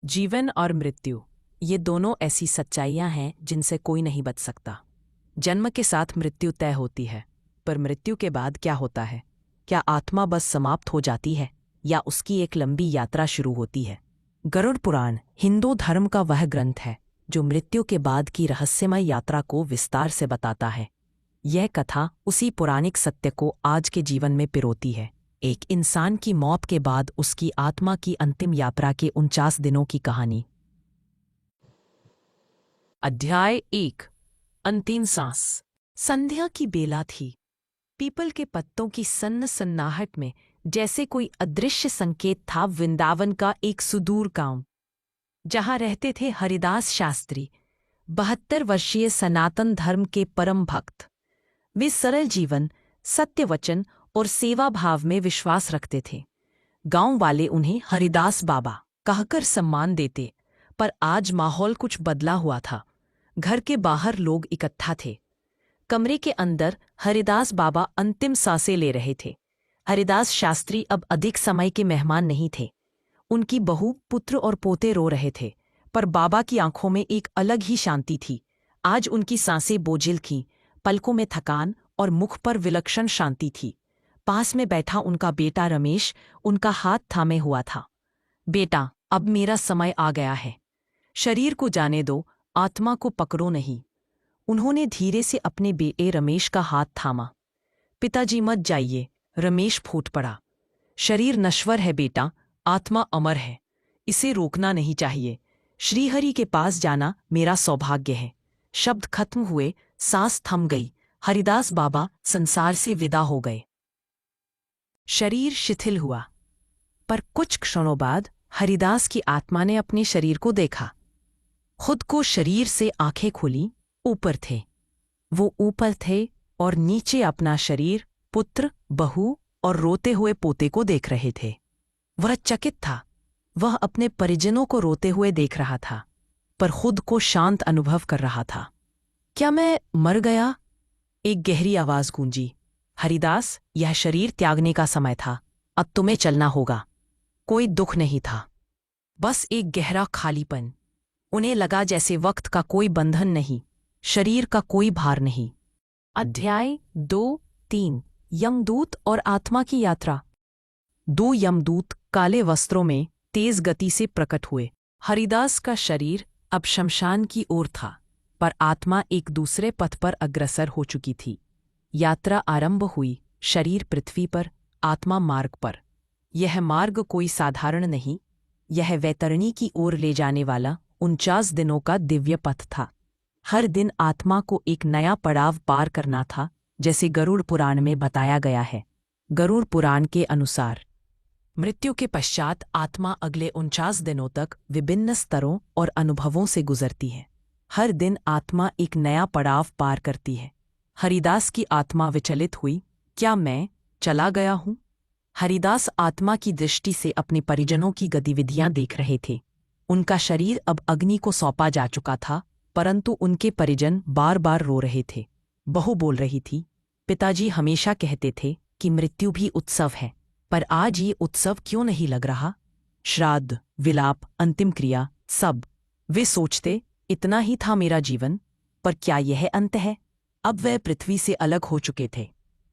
जीवन और मृत्यु, ये दोनों ऐसी सच्चाइयां हैं जिनसे कोई नहीं बच सकता। जन्म के साथ मृत्यु तय होती है, पर मृत्यु के बाद क्या होता है? क्या आत्मा बस समाप्त हो जाती है या उसकी एक लंबी यात्रा शुरू होती है? गरुड़ पुराण हिंदू धर्म का वह ग्रंथ है जो मृत्यु के बाद की रहस्यमय यात्रा को विस्तार से बताता है। यह कथा उसी पौराणिक सत्य को आज के जीवन में पिरोती है, एक इंसान की मौत के बाद उसकी आत्मा की अंतिम यात्रा के 49 दिनों की कहानी। अध्याय 1। अंतिम सांस। संध्या की बेला थी। पीपल के पत्तों की सन्नाहट में जैसे कोई अदृश्य संकेत था वृंदावन का एक सुदूर गांव, जहां रहते थे हरिदास शास्त्री, 72 वर्षीय सनातन धर्म के परम भक्त। वे सरल जीवन, सत्य वचन और सेवा भाव में विश्वास रखते थे। गांव वाले उन्हें हरिदास बाबा कहकर सम्मान देते, पर आज माहौल कुछ बदला हुआ था। घर के बाहर लोग इकट्ठा थे। कमरे के अंदर हरिदास बाबा अंतिम सांसें ले रहे थे। हरिदास शास्त्री अब अधिक समय के मेहमान नहीं थे। उनकी बहू, पुत्र और पोते रो रहे थे, पर बाबा की आंखों में एक अलग ही शांति थी। आज उनकी सांसें बोझिल थीं, पलकों में थकान और मुख पर विलक्षण शांति थी। पास में बैठा उनका बेटा रमेश उनका हाथ थामे हुआ था। बेटा, अब मेरा समय आ गया है। शरीर को जाने दो, आत्मा को पकड़ो नहीं। उन्होंने धीरे से अपने बेटे रमेश का हाथ थामा। पिताजी मत जाइए, रमेश फूट पड़ा। शरीर नश्वर है बेटा, आत्मा अमर है। इसे रोकना नहीं चाहिए। श्रीहरि के पास जाना मेरा सौभाग्य है। शब्द खत्म हुए, सांस थम गई। हरिदास बाबा संसार से विदा हो गए। शरीर शिथिल हुआ, पर कुछ क्षणों बाद हरिदास की आत्मा ने अपने शरीर को देखा। खुद को शरीर से आंखें खुली। ऊपर थे, वो ऊपर थे और नीचे अपना शरीर, पुत्र, बहू और रोते हुए पोते को देख रहे थे। वह चकित था। वह अपने परिजनों को रोते हुए देख रहा था, पर खुद को शांत अनुभव कर रहा था। क्या मैं मर गया? एक गहरी आवाज गूंजी। हरिदास, यह शरीर त्यागने का समय था। अब तुम्हें चलना होगा। कोई दुख नहीं था, बस एक गहरा खालीपन। उन्हें लगा जैसे वक्त का कोई बंधन नहीं, शरीर का कोई भार नहीं। अध्याय 2-3। यमदूत और आत्मा की यात्रा। 2 यमदूत काले वस्त्रों में तेज गति से प्रकट हुए। हरिदास का शरीर अब शमशान की ओर था, पर आत्मा एक दूसरे पथ पर अग्रसर हो चुकी थी। यात्रा आरंभ हुई, शरीर पृथ्वी पर, आत्मा मार्ग पर। यह मार्ग कोई साधारण नहीं, यह वैतरणी की ओर ले जाने वाला 49 दिनों का दिव्य पथ था। हर दिन आत्मा को एक नया पड़ाव पार करना था, जैसे गरुड़ पुराण में बताया गया है। गरुड़ पुराण के अनुसार मृत्यु के पश्चात आत्मा अगले 49 दिनों तक विभिन्न स्तरों और अनुभवों से गुजरती है। हर दिन आत्मा एक नया पड़ाव पार करती है। हरिदास की आत्मा विचलित हुई। क्या मैं चला गया हूं? हरिदास आत्मा की दृष्टि से अपने परिजनों की गतिविधियां देख रहे थे। उनका शरीर अब अग्नि को सौंपा जा चुका था, परंतु उनके परिजन बार बार रो रहे थे। बहू बोल रही थी, पिताजी हमेशा कहते थे कि मृत्यु भी उत्सव है, पर आज ये उत्सव क्यों नहीं लग रहा? श्राद्ध, विलाप, अंतिम क्रिया, सब। वे सोचते, इतना ही था मेरा जीवन, पर क्या यह अंत है? अब वह पृथ्वी से अलग हो चुके थे।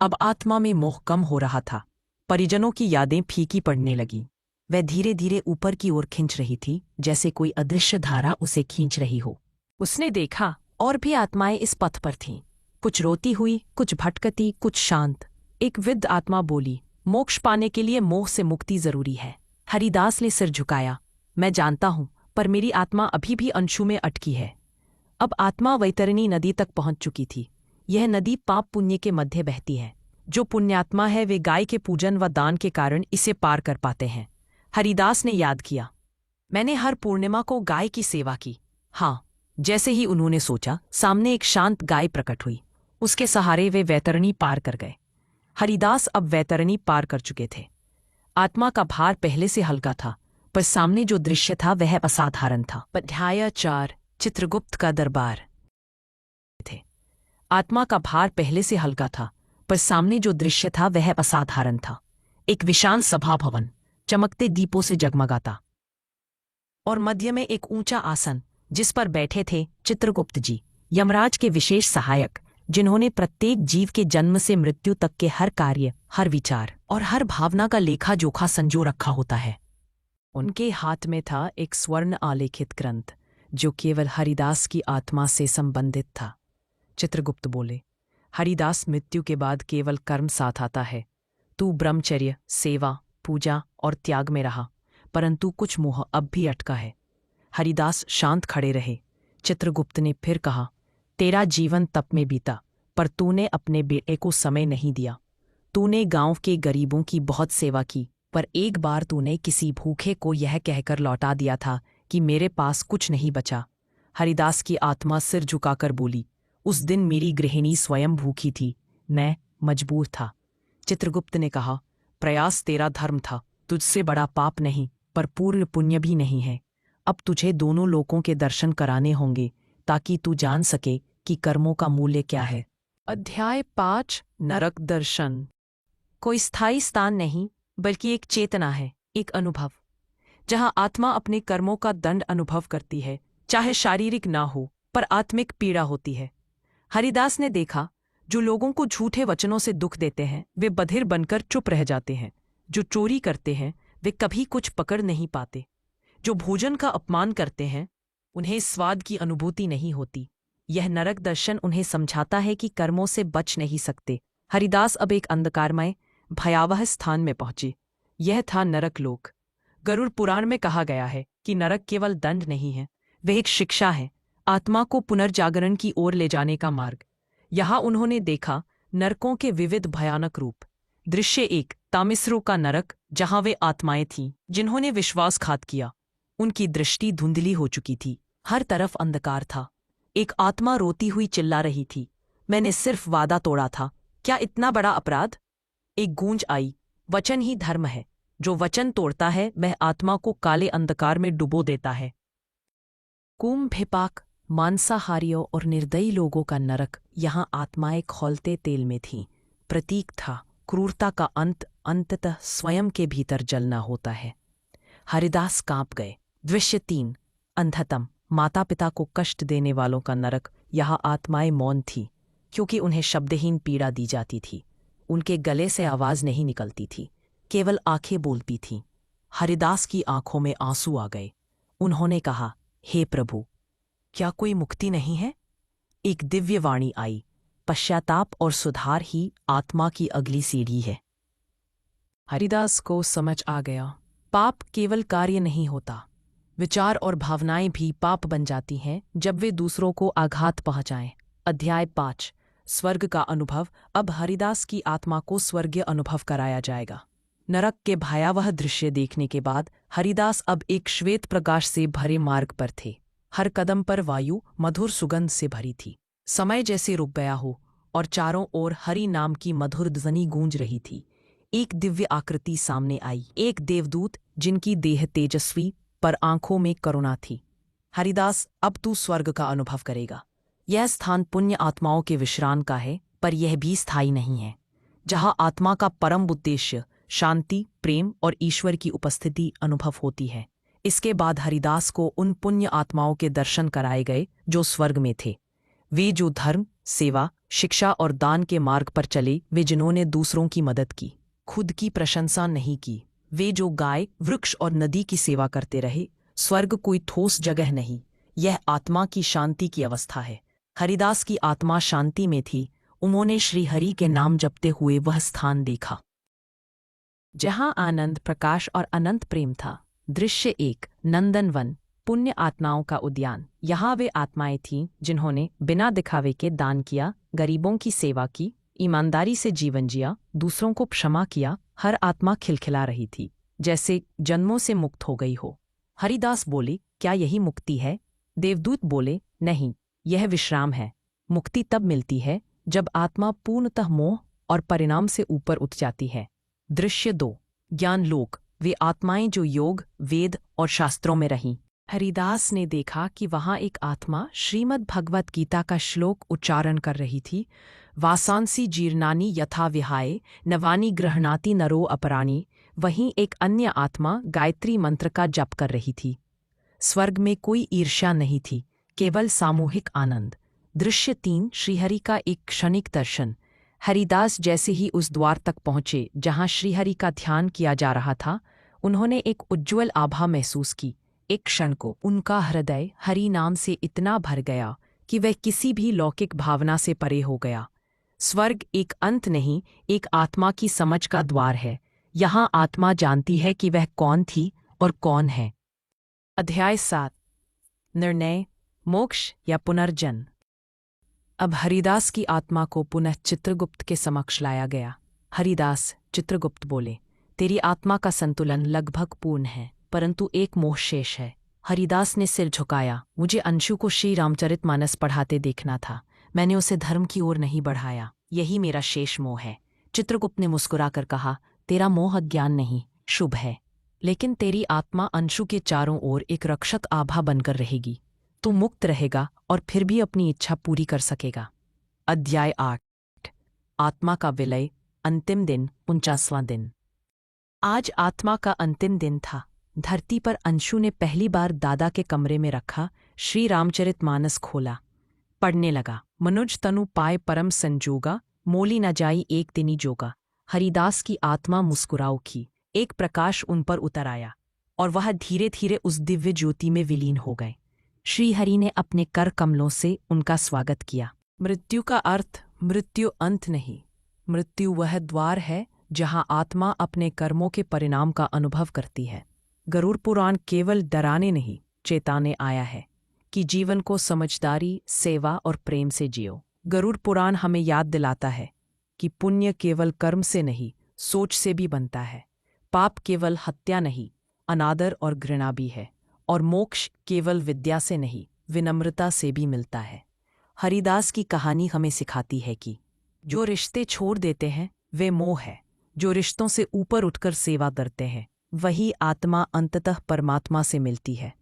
अब आत्मा में मोह कम हो रहा था। परिजनों की यादें फीकी पड़ने लगीं। वह धीरे धीरे ऊपर की ओर खिंच रही थी, जैसे कोई अदृश्य धारा उसे खींच रही हो। उसने देखा, और भी आत्माएं इस पथ पर थीं। कुछ रोती हुई, कुछ भटकती, कुछ शांत। एक वृद्ध आत्मा बोली, मोक्ष पाने के लिए मोह से मुक्ति जरूरी है। हरिदास ने सिर झुकाया। मैं जानता हूं, पर मेरी आत्मा अभी भी अंशु में अटकी है। अब आत्मा वैतरणी नदी तक पहुंच चुकी थी। यह नदी पाप पुण्य के मध्य बहती है। जो पुण्यात्मा है वे गाय के पूजन व दान के कारण इसे पार कर पाते हैं। हरिदास ने याद किया, मैंने हर पूर्णिमा को गाय की सेवा की। हाँ, जैसे ही उन्होंने सोचा, सामने एक शांत गाय प्रकट हुई। उसके सहारे वे वैतरणी पार कर गए। हरिदास अब वैतरणी पार कर चुके थे। आत्मा का भार पहले से हल्का था, पर सामने जो दृश्य था वह असाधारण था। अध्याय 4। चित्रगुप्त का दरबार। थे। आत्मा का भार पहले से हल्का था, पर सामने जो दृश्य था वह असाधारण था। एक विशाल सभा भवन चमकते दीपों से जगमगाता। और मध्य में एक ऊंचा आसन जिस पर बैठे थे चित्रगुप्त जी, यमराज के विशेष सहायक, जिन्होंने प्रत्येक जीव के जन्म से मृत्यु तक के हर कार्य, हर विचार और हर भावना का लेखा जोखा संजो रखा होता है। उनके हाथ में था एक स्वर्ण आलेखित ग्रंथ जो केवल हरिदास की आत्मा से संबंधित था। चित्रगुप्त बोले, हरिदास, मृत्यु के बाद केवल कर्म साथ आता है। तू ब्रह्मचर्य, सेवा, पूजा और त्याग में रहा, परंतु कुछ मोह अब भी अटका है। हरिदास शांत खड़े रहे। चित्रगुप्त ने फिर कहा, तेरा जीवन तप में बीता, पर तूने अपने बेटे को समय नहीं दिया। तूने गांव के गरीबों की बहुत सेवा की, पर एक बार तूने किसी भूखे को यह कहकर लौटा दिया था कि मेरे पास कुछ नहीं बचा। हरिदास की आत्मा सिर झुकाकर बोली, उस दिन मेरी गृहिणी स्वयं भूखी थी, मैं मजबूर था। चित्रगुप्त ने कहा, प्रयास तेरा धर्म था, तुझसे बड़ा पाप नहीं, पर पूर्ण पुण्य भी नहीं है। अब तुझे दोनों लोकों के दर्शन कराने होंगे ताकि तू जान सके कि कर्मों का मूल्य क्या है। अध्याय 5 नरक दर्शन। कोई स्थायी स्थान नहीं, बल्कि एक चेतना है, एक अनुभव, जहां आत्मा अपने कर्मों का दंड अनुभव करती है, चाहे शारीरिक ना हो पर आत्मिक पीड़ा होती है। हरिदास ने देखा, जो लोगों को झूठे वचनों से दुख देते हैं वे बधिर बनकर चुप रह जाते हैं। जो चोरी करते हैं वे कभी कुछ पकड़ नहीं पाते। जो भोजन का अपमान करते हैं उन्हें स्वाद की अनुभूति नहीं होती। यह नरक दर्शन उन्हें समझाता है कि कर्मों से बच नहीं सकते। हरिदास अब एक अंधकारमय, भयावह स्थान में पहुंचे। यह था नरक लोक। गरुड़ पुराण में कहा गया है कि नरक केवल दंड नहीं है, वह एक शिक्षा है, आत्मा को पुनर्जागरण की ओर ले जाने का मार्ग। यहाँ उन्होंने देखा नरकों के विविध भयानक रूप। दृश्य 1, तामिस्रो का नरक, जहाँ वे आत्माएं थीं जिन्होंने विश्वासघात किया। उनकी दृष्टि धुंधली हो चुकी थी, हर तरफ अंधकार था। एक आत्मा रोती हुई चिल्ला रही थी, मैंने सिर्फ वादा तोड़ा था, क्या इतना बड़ा अपराध? एक गूंज आई, वचन ही धर्म है, जो वचन तोड़ता है वह आत्मा को काले अंधकार में डुबो देता है। कुंभपाक, मांसाहारियों और निर्दयी लोगों का नरक, यहाँ आत्माएं खौलते तेल में थीं। प्रतीक था क्रूरता का अंत, अंततः स्वयं के भीतर जलना होता है। हरिदास कांप गए। दृश्य 3, अंधतम, माता पिता को कष्ट देने वालों का नरक, यहाँ आत्माएं मौन थीं क्योंकि उन्हें शब्दहीन पीड़ा दी जाती थी। उनके गले से आवाज नहीं निकलती थी, केवल आंखें बोलती थीं। हरिदास की आंखों में आंसू आ गए। उन्होंने कहा, हे प्रभु, क्या कोई मुक्ति नहीं है? एक दिव्य वाणी आई, पश्चाताप और सुधार ही आत्मा की अगली सीढ़ी है। हरिदास को समझ आ गया, पाप केवल कार्य नहीं होता, विचार और भावनाएं भी पाप बन जाती हैं जब वे दूसरों को आघात पहुंचाएं। अध्याय 5, स्वर्ग का अनुभव। अब हरिदास की आत्मा को स्वर्गीय अनुभव कराया जाएगा। नरक के भयावह दृश्य देखने के बाद हरिदास अब एक श्वेत प्रकाश से भरे मार्ग पर थे। हर कदम पर वायु मधुर सुगंध से भरी थी। समय जैसे रुक गया हो और चारों ओर हरि नाम की मधुर ध्वनि गूंज रही थी। एक दिव्य आकृति सामने आई, एक देवदूत जिनकी देह तेजस्वी पर आंखों में करुणा थी। हरिदास, अब तू स्वर्ग का अनुभव करेगा। यह स्थान पुण्य आत्माओं के विश्राम का है, पर यह भी स्थायी नहीं है। जहाँ आत्मा का परम उद्देश्य शांति, प्रेम और ईश्वर की उपस्थिति अनुभव होती है। इसके बाद हरिदास को उन पुण्य आत्माओं के दर्शन कराए गए जो स्वर्ग में थे। वे जो धर्म, सेवा, शिक्षा और दान के मार्ग पर चले, वे जिन्होंने दूसरों की मदद की, खुद की प्रशंसा नहीं की, वे जो गाय, वृक्ष और नदी की सेवा करते रहे। स्वर्ग कोई ठोस जगह नहीं, यह आत्मा की शांति की अवस्था है। हरिदास की आत्मा शांति में थी। उन्होंने श्री हरि के नाम जपते हुए वह स्थान देखा जहां आनंद, प्रकाश और अनंत प्रेम था। दृश्य 1, नंदनवन, पुण्य आत्माओं का उद्यान। यहाँ वे आत्माएं थीं जिन्होंने बिना दिखावे के दान किया, गरीबों की सेवा की, ईमानदारी से जीवन जिया, दूसरों को क्षमा किया। हर आत्मा खिलखिला रही थी, जैसे जन्मों से मुक्त हो गई हो। हरिदास बोले, क्या यही मुक्ति है? देवदूत बोले, नहीं, यह विश्राम है। मुक्ति तब मिलती है जब आत्मा पूर्णतः मोह और परिणाम से ऊपर उठ जाती है। दृश्य 2, ज्ञानलोक, वे आत्माएं जो योग, वेद और शास्त्रों में रहीं। हरिदास ने देखा कि वहां एक आत्मा श्रीमद् भगवत गीता का श्लोक उच्चारण कर रही थी। वासांसी जीर्णानि यथा विहाय, नवानि गृह्णाति नरो अपराणि। वहीं एक अन्य आत्मा गायत्री मंत्र का जप कर रही थी। स्वर्ग में कोई ईर्ष्या नहीं थी, केवल सामूहिक आनंद। दृश्य 3, श्रीहरि का एक क्षणिक दर्शन। हरिदास जैसे ही उस द्वार तक पहुंचे जहां श्रीहरि का ध्यान किया जा रहा था, उन्होंने एक उज्ज्वल आभा महसूस की। एक क्षण को उनका हृदय हरि नाम से इतना भर गया कि वह किसी भी लौकिक भावना से परे हो गया। स्वर्ग एक अंत नहीं, एक आत्मा की समझ का द्वार है। यहाँ आत्मा जानती है कि वह कौन थी और कौन है। अध्याय 7, निर्णय, मोक्ष या पुनर्जन्म। अब हरिदास की आत्मा को पुनः चित्रगुप्त के समक्ष लाया गया। हरिदास, चित्रगुप्त बोले, तेरी आत्मा का संतुलन लगभग पूर्ण है, परंतु एक मोह शेष है। हरिदास ने सिर झुकाया। मुझे अंशु को श्री रामचरितमानस पढ़ाते देखना था। मैंने उसे धर्म की ओर नहीं बढ़ाया। यही मेरा शेष मोह है। चित्रगुप्त ने मुस्कुराकर कहा, तेरा मोह अज्ञान नहीं, शुभ है। लेकिन तेरी आत्मा अंशु के चारों ओर एक रक्षक आभा बनकर रहेगी। तू मुक्त रहेगा और फिर भी अपनी इच्छा पूरी कर सकेगा। अध्याय 8, आत्मा का विलय, अंतिम दिन, 49वां दिन। आज आत्मा का अंतिम दिन था। धरती पर अंशु ने पहली बार दादा के कमरे में रखा श्री रामचरितमानस खोला, पढ़ने लगा। मनुज तनु पाए परम संजोगा, मोली न जाई एक दिनी जोगा। हरिदास की आत्मा मुस्कुरा उठी। एक प्रकाश उन पर उतर आया और वह धीरे धीरे उस दिव्य ज्योति में विलीन हो गए। श्रीहरि ने अपने कर कमलों से उनका स्वागत किया। मृत्यु का अर्थ मृत्यु अंत नहीं, मृत्यु वह द्वार है जहां आत्मा अपने कर्मों के परिणाम का अनुभव करती है। गरुड़ पुराण केवल डराने नहीं, चेताने आया है कि जीवन को समझदारी, सेवा और प्रेम से जियो। गरुड़ पुराण हमें याद दिलाता है कि पुण्य केवल कर्म से नहीं, सोच से भी बनता है। पाप केवल हत्या नहीं, अनादर और घृणा भी है। और मोक्ष केवल विद्या से नहीं, विनम्रता से भी मिलता है। हरिदास की कहानी हमें सिखाती है कि जो रिश्ते छोड़ देते हैं वे मोह है, जो रिश्तों से ऊपर उठकर सेवा करते हैं वही आत्मा अंततः परमात्मा से मिलती है।